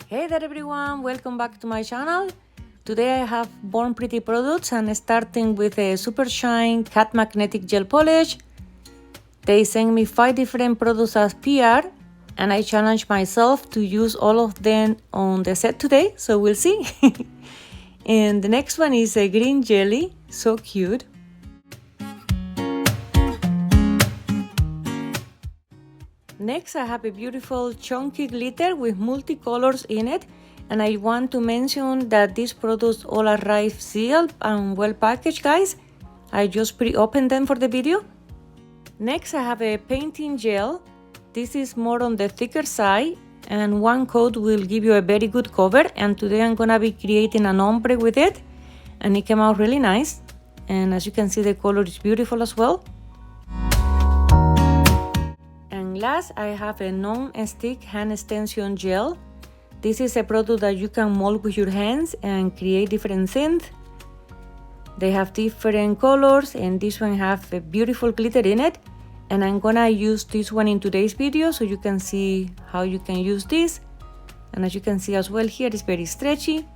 Hey there everyone, welcome back to my channel. Today I have Born Pretty products and starting with a Super Shine Cat Magnetic Gel Polish. They sent me 5 different products as PR and I challenged myself to use all of them on the set today, so we'll see. And the next one is a green jelly, so cute. Next I have a beautiful chunky glitter with multicolors in it, and I want to mention that these products all arrive sealed and well packaged, guys. I just pre-opened them for the video. Next I have a painting gel. This is more on the thicker side and one coat will give you a very good cover, and today I'm gonna be creating an ombre with it and it came out really nice, and as you can see the color is beautiful as well. Last, I have a non-stick hand extension gel. This is a product that you can mold with your hands and create different scents. They have different colors and this one have a beautiful glitter in it. And I'm gonna use this one in today's video so you can see how you can use this. And as you can see as well here, it's very stretchy.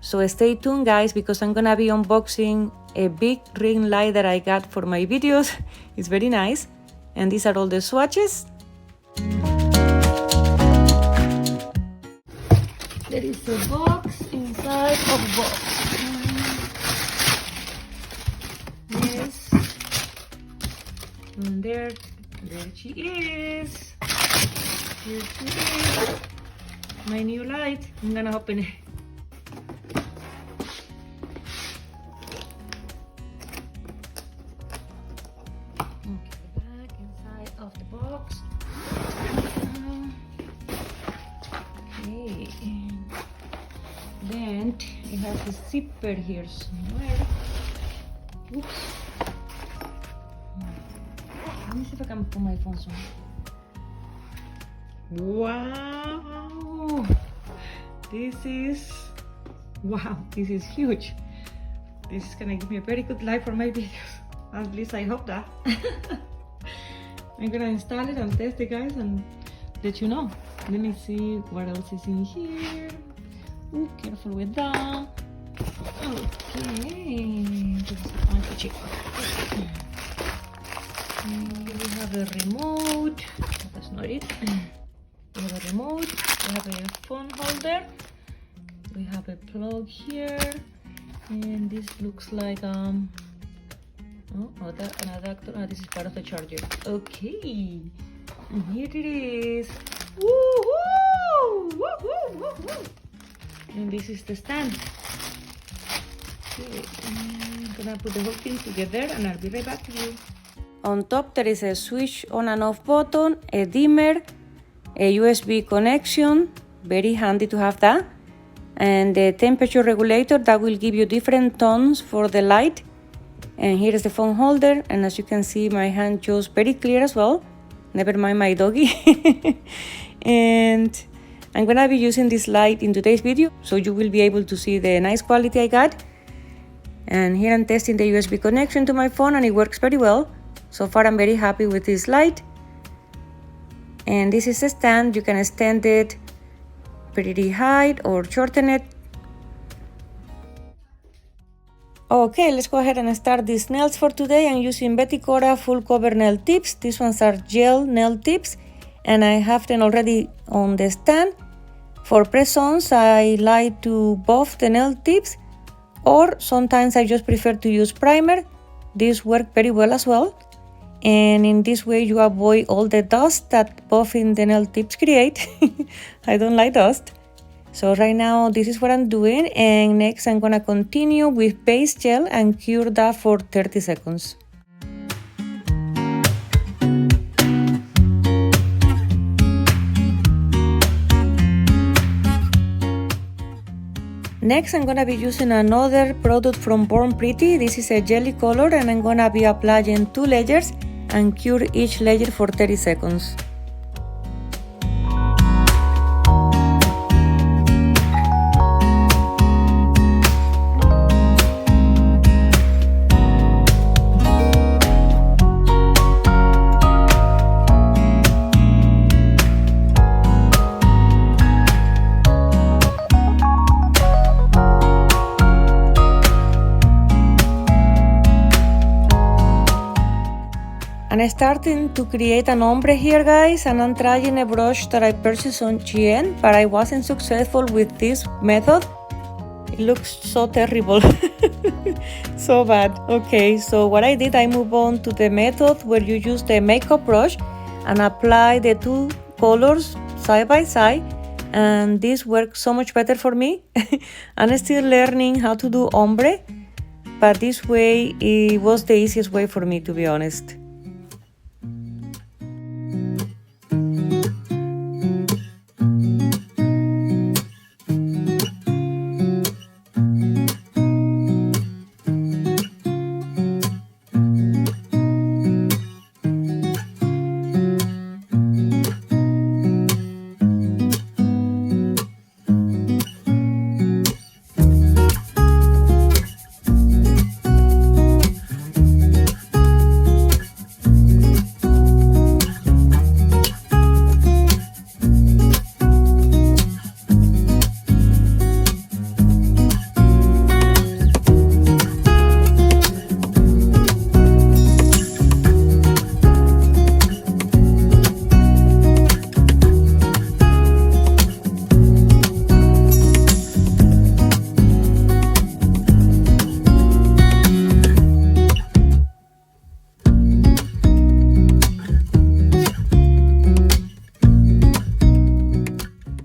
So stay tuned guys, because I'm gonna be unboxing a big ring light that I got for my videos. It's very nice. And these are all the swatches. There is a box inside of a box. Yes. And there she is. Here she is. My new light. I'm gonna open it. Of the box. Okay, then it has a zipper here somewhere. Oops. Let me see if I can put my phone somewhere. Wow, this is huge. This is gonna give me a very good light for my videos. At least I hope that. I'm gonna install it and test it guys and let you know. Let me see what else is in here. Ooh, careful with that. Okay, we have a remote. That's not it. We have a remote. We have a phone holder. We have a plug here, and this looks like an adapter. This is part of the charger. Okay, and here it is. Woo-hoo! Woo-hoo! Woo-hoo! And this is the stand. Okay, I'm gonna put the whole thing together and I'll be right back to you. On top there is a switch on and off button, a dimmer, a USB connection, very handy to have that, and the temperature regulator that will give you different tones for the light. And here is the phone holder, and as you can see my hand shows very clear as well, never mind my doggy. And I'm gonna be using this light in today's video, so you will be able to see the nice quality I got. And here I'm testing the USB connection to my phone and it works very well. So far I'm very happy with this light. And this is a stand, you can extend it pretty high or shorten it. Okay, let's go ahead and start these nails for today. I'm using Bicolor full cover nail tips. These ones are gel nail tips and I have them already on the stand. For press-ons, I like to buff the nail tips, or sometimes I just prefer to use primer. These work very well as well. And in this way you avoid all the dust that buffing the nail tips create. I don't like dust. So right now this is what I'm doing, and next I'm gonna continue with base gel and cure that for 30 seconds. Next I'm gonna be using another product from Born Pretty. This is a jelly color and I'm gonna be applying 2 layers and cure each layer for 30 seconds. And I'm starting to create an ombre here, guys, and I'm trying a brush that I purchased on Shein, but I wasn't successful with this method. It looks so terrible. So bad. Okay, so what I did, I move on to the method where you use the makeup brush and apply the two colors side by side, and this works so much better for me. I'm still learning how to do ombre, but this way it was the easiest way for me, to be honest.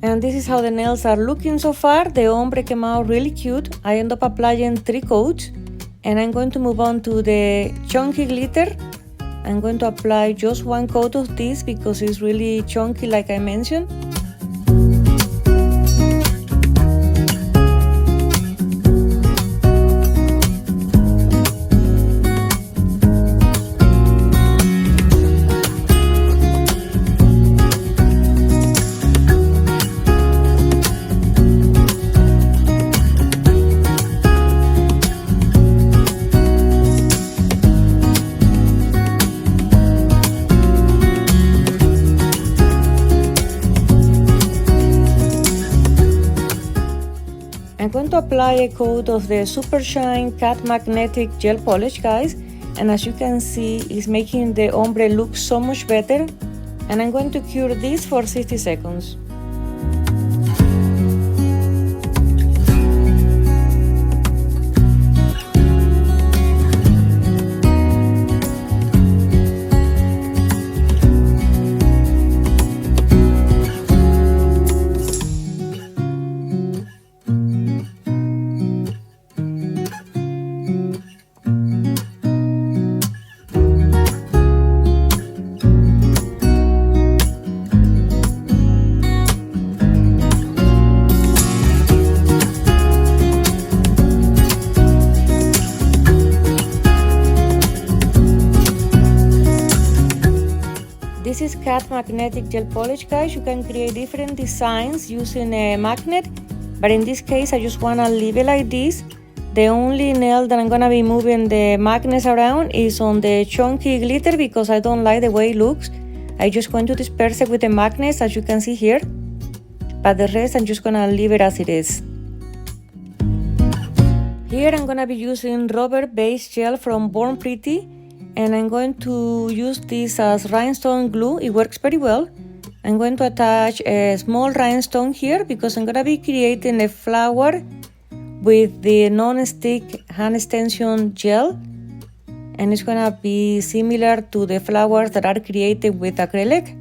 And this is how the nails are looking so far. The ombre came out really cute. I end up applying 3 coats, and I'm going to move on to the chunky glitter. I'm going to apply just 1 coat of this because it's really chunky, like I mentioned. I'm going to apply a coat of the Super Shine Cat Magnetic Gel Polish, guys, and as you can see, it's making the ombre look so much better, and I'm going to cure this for 60 seconds. This is Cat Magnetic Gel Polish, guys. You can create different designs using a magnet, but in this case I just want to leave it like this. The only nail that I'm going to be moving the magnets around is on the chunky glitter because I don't like the way it looks. I'm just going to disperse it with the magnets, as you can see here, but the rest I'm just going to leave it as it is. Here I'm going to be using rubber base gel from Born Pretty, and I'm going to use this as rhinestone glue. It works very well. I'm going to attach a small rhinestone here because I'm going to be creating a flower with the non-stick hand extension gel, and it's going to be similar to the flowers that are created with acrylic.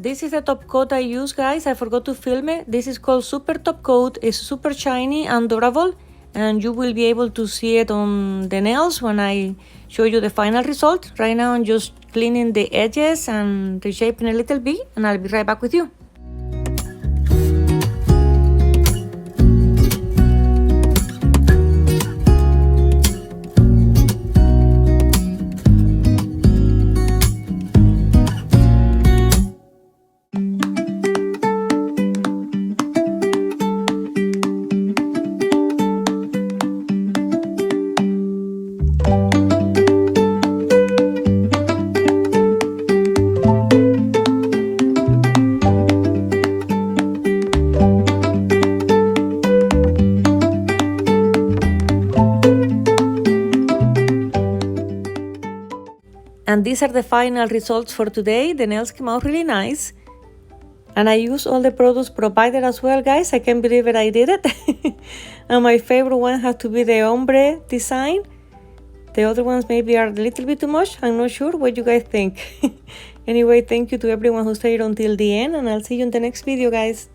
this is the top coat I use, guys. I forgot to film it. This is called Super Top Coat. It's super shiny and durable, and you will be able to see it on the nails when I show you the final result. Right now I'm just cleaning the edges and reshaping a little bit, and I'll be right back with you. And these are the final results for today. The nails came out really nice. And I used all the products provided as well, guys. I can't believe it, I did it. And my favorite one has to be the ombre design. The other ones maybe are a little bit too much. I'm not sure what you guys think. Anyway, thank you to everyone who stayed until the end, and I'll see you in the next video, guys.